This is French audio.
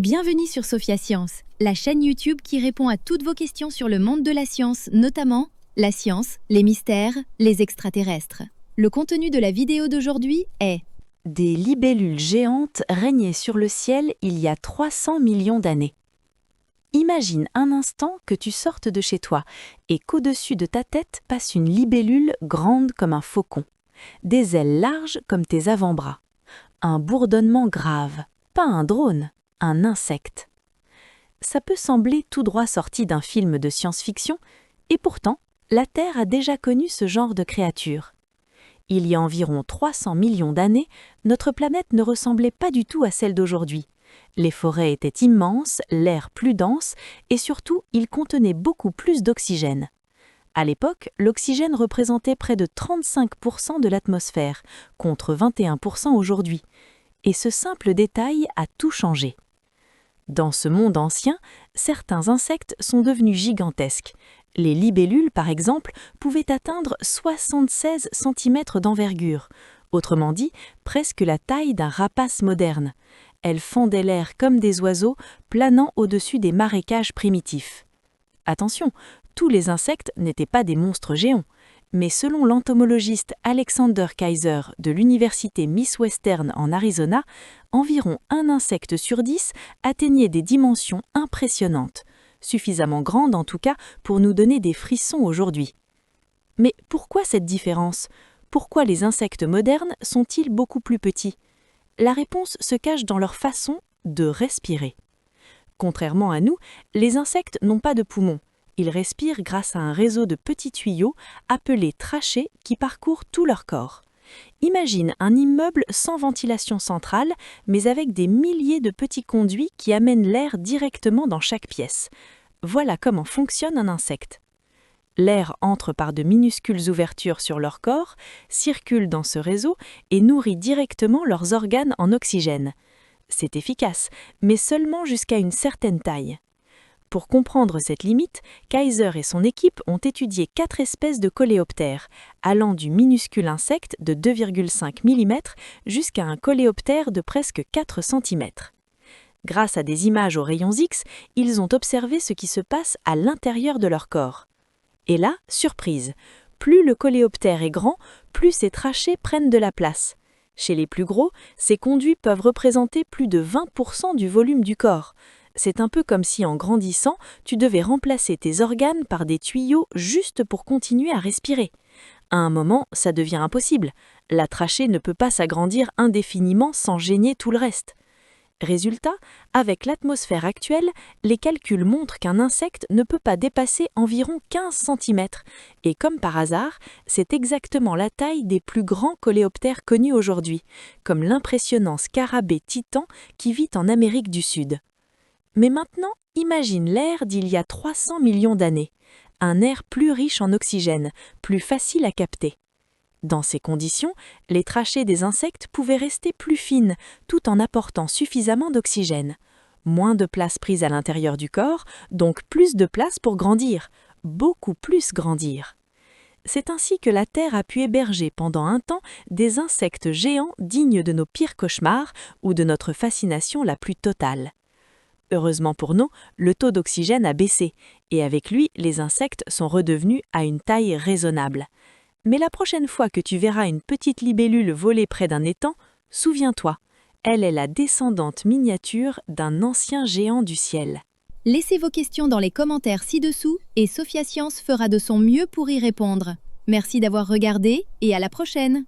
Bienvenue sur Sophia Science, la chaîne YouTube qui répond à toutes vos questions sur le monde de la science, notamment la science, les mystères, les extraterrestres. Le contenu de la vidéo d'aujourd'hui est: Des libellules géantes régnaient sur le ciel il y a 300 millions d'années. Imagine un instant que tu sortes de chez toi et qu'au-dessus de ta tête passe une libellule grande comme un faucon, des ailes larges comme tes avant-bras, un bourdonnement grave, pas un drone, un insecte. Ça peut sembler tout droit sorti d'un film de science-fiction, et pourtant, la Terre a déjà connu ce genre de créature. Il y a environ 300 millions d'années, notre planète ne ressemblait pas du tout à celle d'aujourd'hui. Les forêts étaient immenses, l'air plus dense et surtout, il contenait beaucoup plus d'oxygène. À l'époque, l'oxygène représentait près de 35% de l'atmosphère, contre 21% aujourd'hui. Et ce simple détail a tout changé. Dans ce monde ancien, certains insectes sont devenus gigantesques. Les libellules, par exemple, pouvaient atteindre 76 cm d'envergure, autrement dit, presque la taille d'un rapace moderne. Elles fendaient l'air comme des oiseaux, planant au-dessus des marécages primitifs. Attention, tous les insectes n'étaient pas des monstres géants, mais selon l'entomologiste Alexander Kaiser de l'université Miss Western en Arizona, environ un insecte sur 10 atteignait des dimensions impressionnantes, suffisamment grandes en tout cas pour nous donner des frissons aujourd'hui. Mais pourquoi cette différence? Pourquoi les insectes modernes sont-ils beaucoup plus petits? La réponse se cache dans leur façon de respirer. Contrairement à nous, les insectes n'ont pas de poumons. Ils respirent grâce à un réseau de petits tuyaux appelés trachées qui parcourent tout leur corps. Imagine un immeuble sans ventilation centrale, mais avec des milliers de petits conduits qui amènent l'air directement dans chaque pièce. Voilà comment fonctionne un insecte. L'air entre par de minuscules ouvertures sur leur corps, circule dans ce réseau et nourrit directement leurs organes en oxygène. C'est efficace, mais seulement jusqu'à une certaine taille. Pour comprendre cette limite, Kaiser et son équipe ont étudié 4 espèces de coléoptères, allant du minuscule insecte de 2,5 mm jusqu'à un coléoptère de presque 4 cm. Grâce à des images aux rayons X, ils ont observé ce qui se passe à l'intérieur de leur corps. Et là, surprise, plus le coléoptère est grand, plus ses trachées prennent de la place. Chez les plus gros, ces conduits peuvent représenter plus de 20% du volume du corps. C'est un peu comme si en grandissant, tu devais remplacer tes organes par des tuyaux juste pour continuer à respirer. À un moment, ça devient impossible. La trachée ne peut pas s'agrandir indéfiniment sans gêner tout le reste. Résultat, avec l'atmosphère actuelle, les calculs montrent qu'un insecte ne peut pas dépasser environ 15 cm. Et comme par hasard, c'est exactement la taille des plus grands coléoptères connus aujourd'hui, comme l'impressionnant scarabée titan qui vit en Amérique du Sud. Mais maintenant, imagine l'air d'il y a 300 millions d'années, un air plus riche en oxygène, plus facile à capter. Dans ces conditions, les trachées des insectes pouvaient rester plus fines, tout en apportant suffisamment d'oxygène. Moins de place prise à l'intérieur du corps, donc plus de place pour grandir, beaucoup plus grandir. C'est ainsi que la Terre a pu héberger pendant un temps des insectes géants dignes de nos pires cauchemars ou de notre fascination la plus totale. Heureusement pour nous, le taux d'oxygène a baissé, et avec lui, les insectes sont redevenus à une taille raisonnable. Mais la prochaine fois que tu verras une petite libellule voler près d'un étang, souviens-toi, elle est la descendante miniature d'un ancien géant du ciel. Laissez vos questions dans les commentaires ci-dessous et Sophia Science fera de son mieux pour y répondre. Merci d'avoir regardé et à la prochaine!